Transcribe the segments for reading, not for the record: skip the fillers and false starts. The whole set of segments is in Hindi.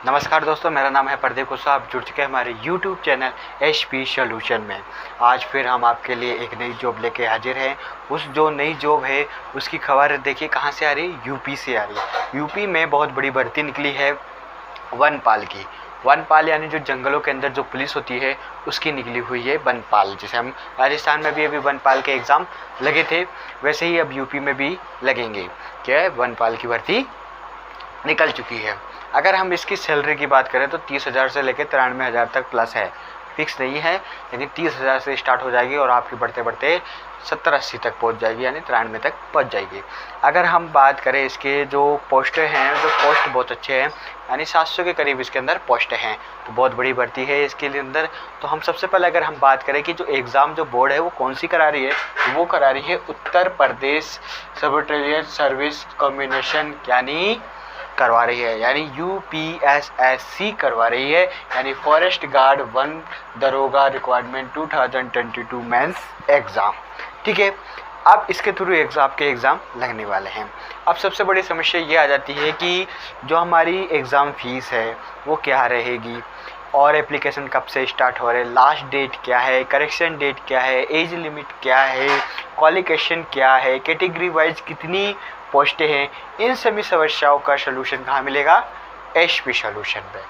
नमस्कार दोस्तों, मेरा नाम है प्रदीप कुशवाहा। आप जुड़ चुके हैं हमारे YouTube चैनल HP सॉल्यूशन में। आज फिर हम आपके लिए एक नई जॉब लेके हाजिर हैं। उस जो नई जॉब है उसकी खबर देखिए कहाँ से आ रही है, यूपी से आ रही है। यूपी में बहुत बड़ी भर्ती निकली है वनपाल की। वनपाल यानी जो जंगलों के अंदर जो पुलिस होती है उसकी निकली हुई है वनपाल। जैसे हम राजस्थान में भी अभी वनपाल के एग्ज़ाम लगे थे, वैसे ही अब यूपी में भी लगेंगे। क्या है, वनपाल की भर्ती निकल चुकी है। अगर हम इसकी सैलरी की बात करें तो 30,000 से लेकर 93,000 तक प्लस है, फिक्स नहीं है। यानी 30,000 से स्टार्ट हो जाएगी और आपकी बढ़ते बढ़ते 70-80 तक पहुंच जाएगी, यानी 93 तक पहुंच जाएगी। अगर हम बात करें इसके जो पोस्ट हैं, जो पोस्ट बहुत अच्छे हैं, यानी 700 के करीब इसके अंदर पोस्ट हैं, तो बहुत बड़ी भर्ती है इसके लिए अंदर। तो हम सबसे पहले अगर हम बात करें कि जो एग्ज़ाम जो बोर्ड है वो कौन सी करा रही है, तो वो करा रही है Uttar Pradesh civil service combination यानी करवा रही है, यानी UPSSC करवा रही है, यानी फॉरेस्ट गार्ड वन दरोगा रिक्वायरमेंट 2022 मेंस एग्ज़ाम। ठीक है, अब इसके थ्रू एग्ज़ाम लगने वाले हैं। अब सबसे बड़ी समस्या ये आ जाती है कि जो हमारी एग्ज़ाम फ़ीस है वो क्या रहेगी, और एप्लीकेशन कब से स्टार्ट हो रहे हैं, लास्ट डेट क्या है, करेक्शन डेट क्या है, एज लिमिट क्या है, क्वालिफिकेशन क्या है, कैटेगरी वाइज कितनी पोस्टें हैं, इन सभी समस्याओं का सलूशन कहाँ मिलेगा, HP सॉल्यूशन पे।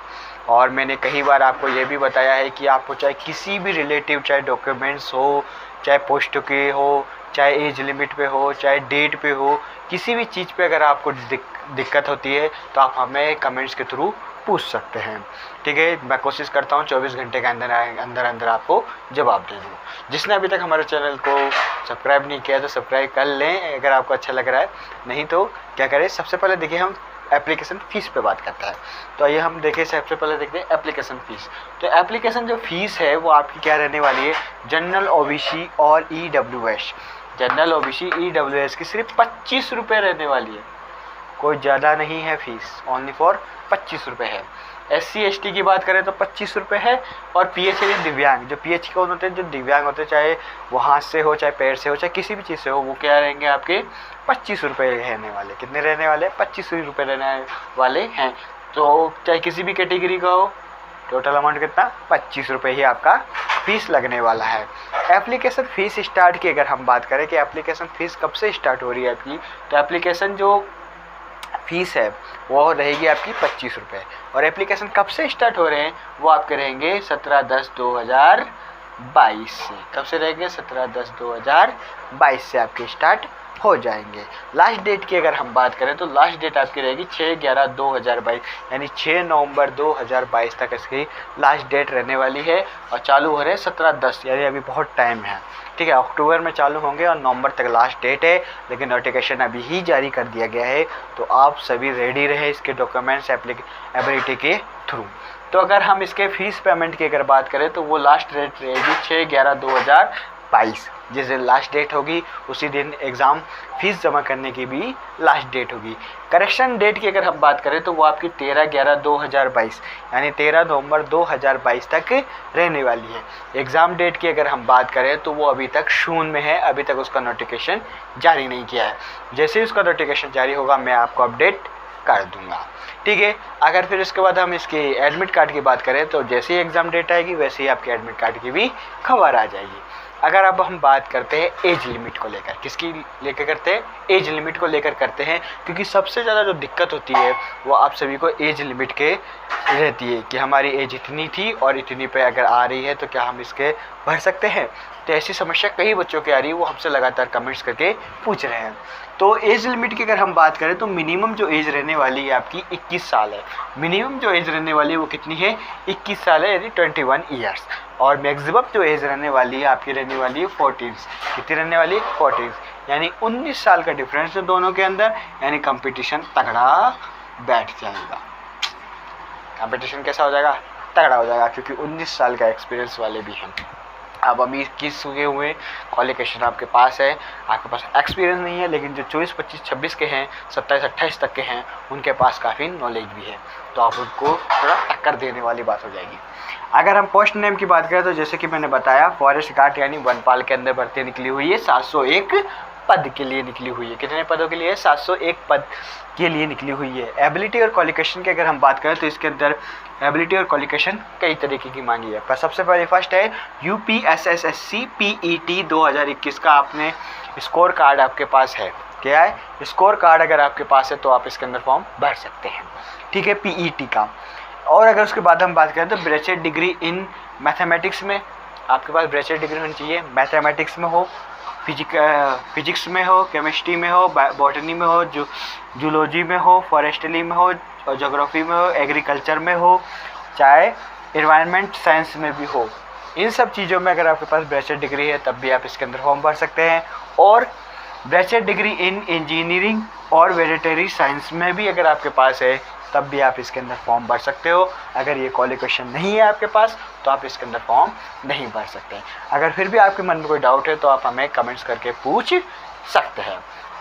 और मैंने कई बार आपको ये भी बताया है कि आपको चाहे किसी भी रिलेटिव, चाहे डॉक्यूमेंट्स हो, चाहे पोस्ट के हो, चाहे एज लिमिट पे हो, चाहे डेट पे हो, किसी भी चीज़ पे अगर आपको दिक्कत होती है तो आप हमें कमेंट्स के थ्रू पूछ सकते हैं। ठीक है, मैं कोशिश करता हूँ 24 घंटे के अंदर आपको जवाब दे दूँ। जिसने अभी तक हमारे चैनल को सब्सक्राइब नहीं किया तो सब्सक्राइब कर लें अगर आपको अच्छा लग रहा है। नहीं तो क्या करें, सबसे पहले देखिए हम एप्लीकेशन फ़ीस पे बात करता है। तो आइए हम देखें, सबसे पहले देखते हैं एप्लीकेशन फ़ीस। तो एप्लीकेशन जो फ़ीस है वो आपकी क्या रहने वाली है, जनरल OBC और EWS, जनरल OBC EWS की सिर्फ 25 रुपये रहने वाली है। कोई ज़्यादा नहीं है फ़ीस, ओनली फॉर 25 रुपये है। SC ST की बात करें तो 25 रुपये है। और PH दिव्यांग, जो PH कौन होते हैं, जो दिव्यांग होते हैं, चाहे वो हाथ से हो, चाहे पैर से हो, चाहे किसी भी चीज़ से हो, वो क्या रहेंगे आपके 25 रुपये रहने वाले। कितने रहने वाले, 25 रुपये रहने वाले हैं। तो चाहे किसी भी कैटेगरी का हो, टोटल अमाउंट कितना, 25 रुपये ही आपका फ़ीस लगने वाला है। एप्लीकेशन फ़ीस स्टार्ट की अगर हम बात करें कि एप्लीकेशन फ़ीस कब से स्टार्ट हो रही है आपकी, तो एप्लीकेशन जो फ़ीस है वो रहेगी आपकी 25 रुपये। और एप्लीकेशन कब से स्टार्ट हो रहे हैं, वो आपके रहेंगे 17/10/2022 से। कब से रहेंगे, 17/10/2022 से आपके स्टार्ट हो जाएंगे। लास्ट डेट की अगर हम बात करें तो लास्ट डेट आपकी रहेगी 6/11/2022, यानी 6 नवंबर 2022 तक इसकी लास्ट डेट रहने वाली है। और चालू हो रहे हैं 17/10, यानी अभी बहुत टाइम है। ठीक है, अक्टूबर में चालू होंगे और नवंबर तक लास्ट डेट है, लेकिन नोटिफिकेशन अभी ही जारी कर दिया गया है। तो आप सभी रेडी रहे इसके डॉक्यूमेंट्स एबिलिटी के थ्रू। तो अगर हम इसके फ़ीस पेमेंट की अगर बात करें तो वो लास्ट डेट रहेगी 6/11/2022। जिस दिन लास्ट डेट होगी उसी दिन एग्ज़ाम फ़ीस जमा करने की भी लास्ट डेट होगी। करेक्शन डेट की अगर हम बात करें तो वो आपकी 13/11/2022, यानी 13 नवंबर 2022 तक रहने वाली है। एग्ज़ाम डेट की अगर हम बात करें तो वो अभी तक शून्य में है, अभी तक उसका नोटिफिकेशन जारी नहीं किया है। जैसे ही उसका नोटिफिकेशन जारी होगा मैं आपको अपडेट कर दूंगा। ठीक है, अगर फिर इसके बाद हम इसके एडमिट कार्ड की बात करें तो जैसे ही एग्ज़ाम डेट आएगी वैसे ही आपके एडमिट कार्ड की भी खबर आ जाएगी। अगर अब हम बात करते हैं एज लिमिट को लेकर, किसकी लेकर करते हैं, एज लिमिट को लेकर करते हैं, क्योंकि सबसे ज़्यादा जो दिक्कत होती है वो आप सभी को एज लिमिट के रहती है कि हमारी एज इतनी थी और इतनी पे अगर आ रही है तो क्या हम इसके भर सकते हैं। तो ऐसी समस्या कई बच्चों की आ रही है, वो हमसे लगातार कमेंट्स करके पूछ रहे हैं। तो एज लिमिट की अगर हम बात करें तो मिनिमम जो एज रहने वाली है आपकी 21 साल है। मिनिमम जो एज रहने वाली है वो कितनी है, 21 साल है, यानी 21 ईयर्स। और मैक्सिमम जो एज रहने वाली है आपकी रहने वाली है 14। कितनी रहने वाली है, 14, यानी 19 साल का डिफरेंस है दोनों के अंदर, यानी कंपटीशन तगड़ा बैठ जाएगा। कंपटीशन कैसा हो जाएगा, तगड़ा हो जाएगा, क्योंकि 19 साल का एक्सपीरियंस वाले भी हैं। अब अभी 21 हुए हुए क्वालिफिकेशन आपके पास है, आपके पास एक्सपीरियंस नहीं है, लेकिन जो 24, 25, 26 के हैं, 27, 28 तक के हैं, उनके पास काफ़ी नॉलेज भी है, तो आप उनको थोड़ा टक्कर देने वाली बात हो जाएगी। अगर हम पोस्ट नेम की बात करें तो जैसे कि मैंने बताया, फॉरेस्ट गार्ड यानी वनपाल के अंदर भर्ती निकली हुई है 701 पद के लिए निकली हुई है। कितने पदों के लिए? 701 पद के लिए निकली हुई है। एबिलिटी और क्वालिफिकेशन की अगर हम बात करें तो इसके अंदर एबिलिटी और क्वालिफिकेशन कई तरीके की मांगी है। पर सबसे पहले फर्स्ट है UPSSSC PET 2021 का आपने स्कोर कार्ड आपके पास है। क्या है? स्कोर कार्ड अगर आपके पास है तो आप इसके अंदर फॉर्म भर सकते हैं, ठीक है, PET का। और अगर उसके बाद हम बात करें तो बैचलर डिग्री इन मैथमेटिक्स में आपके पास बैचलर डिग्री होनी चाहिए। मैथमेटिक्स में हो, फिजिक्स में हो, केमिस्ट्री में हो, बॉटनी में हो, जूलॉजी में हो, फॉरेस्ट्री में हो, ज्योग्राफी में हो, एग्रीकल्चर में हो, चाहे एनवायरनमेंट साइंस में भी हो। इन सब चीज़ों में अगर आपके पास बैचलर डिग्री है तब भी आप इसके अंदर फॉर्म भर सकते हैं। और बैचलर डिग्री इन इंजीनियरिंग और वेटरनरी साइंस में भी अगर आपके पास है तब भी आप इसके अंदर फॉर्म भर सकते हो। अगर ये क्वालिफिकेशन नहीं है आपके पास तो आप इसके अंदर फॉर्म नहीं भर सकते। अगर फिर भी आपके मन में कोई डाउट है तो आप हमें कमेंट्स करके पूछ सकते हैं।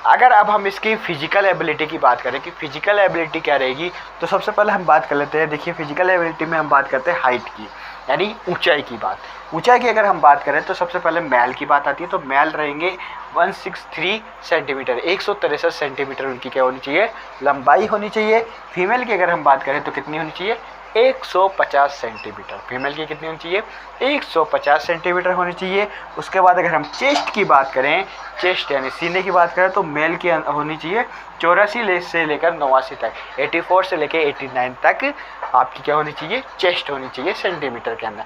अगर अब हम इसकी फिजिकल एबिलिटी की बात करें कि फिजिकल एबिलिटी क्या रहेगी, तो सबसे पहले हम बात कर लेते हैं। देखिए, फिजिकल एबिलिटी में हम बात करते हैं हाइट की, यानी ऊंचाई की बात। ऊंचाई की अगर हम बात करें तो सबसे पहले मेल की बात आती है। तो मेल रहेंगे 163 सेंटीमीटर, 163 सेंटीमीटर उनकी क्या होनी चाहिए? लंबाई होनी चाहिए। फीमेल की अगर हम बात करें तो कितनी होनी चाहिए? 150 सेंटीमीटर। फीमेल की कितनी होनी चाहिए? 150 सेंटीमीटर होनी चाहिए। उसके बाद अगर हम चेस्ट की बात करें, चेस्ट यानी सीने की बात करें, तो मेल की होनी चाहिए 84 से लेकर 89 तक, 84 से लेकर 89 तक आपकी क्या होनी चाहिए? चेस्ट होनी चाहिए सेंटीमीटर के अंदर।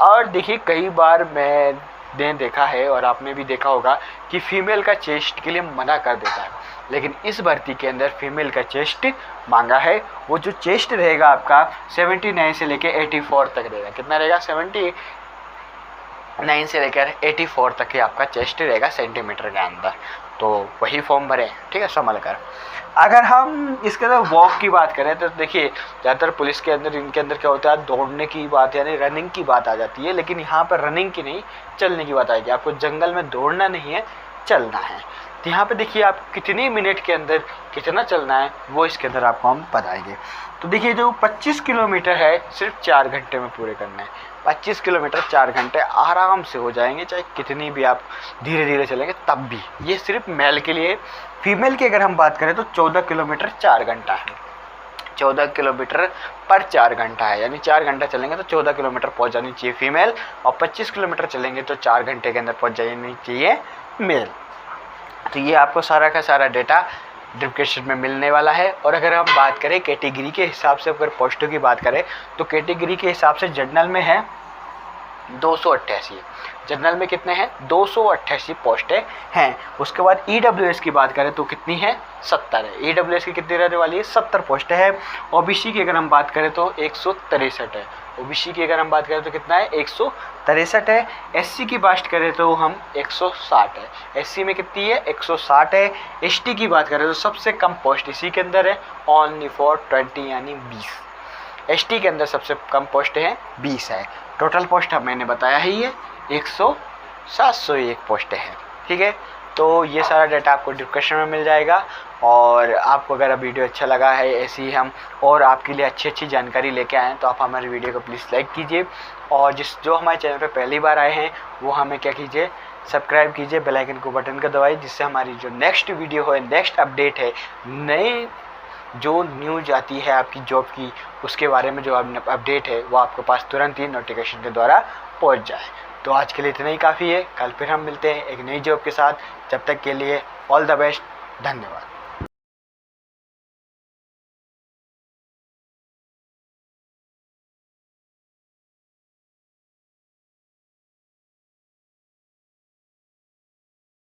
और देखिए, कई बार मैंने देखा है और आपने भी देखा होगा कि फीमेल का चेस्ट के लिए मना कर देता है, लेकिन इस भर्ती के अंदर फीमेल का चेस्ट मांगा है। वो जो चेस्ट रहेगा आपका 79 से लेकर 84 तक रहेगा। कितना रहेगा? 79 से लेकर 84 तक ही आपका चेस्ट रहेगा सेंटीमीटर के अंदर। तो वही फॉर्म भरें, ठीक है, संभल कर। अगर हम इसके अंदर वॉक की बात करें तो देखिए, ज़्यादातर पुलिस के अंदर इनके अंदर क्या होता है? दौड़ने की बात यानी रनिंग की बात आ जाती है, लेकिन यहाँ पर रनिंग की नहीं, चलने की बात आएगी। आपको जंगल में दौड़ना नहीं है, चलना है। तो यहाँ पे देखिए, आप कितनी मिनट के अंदर कितना चलना है वो इसके अंदर आपको हम बताएंगे। तो देखिए, जो 25 किलोमीटर है सिर्फ 4 घंटे में पूरे करना है। 25 किलोमीटर 4 घंटे आराम से हो जाएंगे, चाहे कितनी भी आप धीरे धीरे चलेंगे तब भी। ये सिर्फ मेल के लिए। फीमेल की अगर हम बात करें तो 14 किलोमीटर 4 घंटा है। 14 किलोमीटर पर 4 घंटा है, यानी 4 घंटा चलेंगे तो 14 किलोमीटर पहुँच जानी चाहिए फीमेल, और 25 किलोमीटर चलेंगे तो 4 घंटे के अंदर पहुँच जानी चाहिए मेल। तो ये आपको सारा का सारा डेटा डिस्क्रिप्शन में मिलने वाला है। और अगर हम बात करें कैटेगरी के हिसाब से, अगर पोस्टों की बात करें तो कैटेगरी के हिसाब से जनरल में है 288। जनरल में कितने हैं? 288 पोस्टें हैं। उसके बाद EWS की बात करें तो कितनी है? 70 है। EWS की कितनी रहने वाली है? 70 पोस्टें हैं। OBC की अगर हम बात करें तो 163 है। OBC की अगर हम बात करें तो कितना है? 163 है। SC की बात करें तो हम 160 है। SC में कितनी है? 160 है। ST की बात करें तो सबसे कम पोस्ट इसी के अंदर है, ओनली फॉर 20 यानी 20। ST के अंदर सबसे कम पोस्ट है 20 है। टोटल पोस्ट मैंने बताया ही है 701 पोस्ट है, ठीक है। तो ये सारा डाटा आपको डिस्क्रिप्शन में मिल जाएगा। और आपको अगर वीडियो अच्छा लगा है, ऐसी ही हम और आपके लिए अच्छी जानकारी लेके आए हैं, तो आप हमारी वीडियो को प्लीज़ लाइक कीजिए। और जो हमारे चैनल पे पहली बार आए हैं वो हमें क्या कीजिए? सब्सक्राइब कीजिए, बेल आइकन को बटन का दबाइए, जिससे हमारी जो नेक्स्ट वीडियो है, नेक्स्ट अपडेट है, नए जो न्यूज आती है आपकी जॉब की, उसके बारे में जो अपडेट है वो आपके पास तुरंत ही नोटिफिकेशन के द्वारा पहुंच जाए। तो आज के लिए इतना ही काफ़ी है। कल फिर हम मिलते हैं एक नई जॉब के साथ। जब तक के लिए ऑल द बेस्ट, धन्यवाद।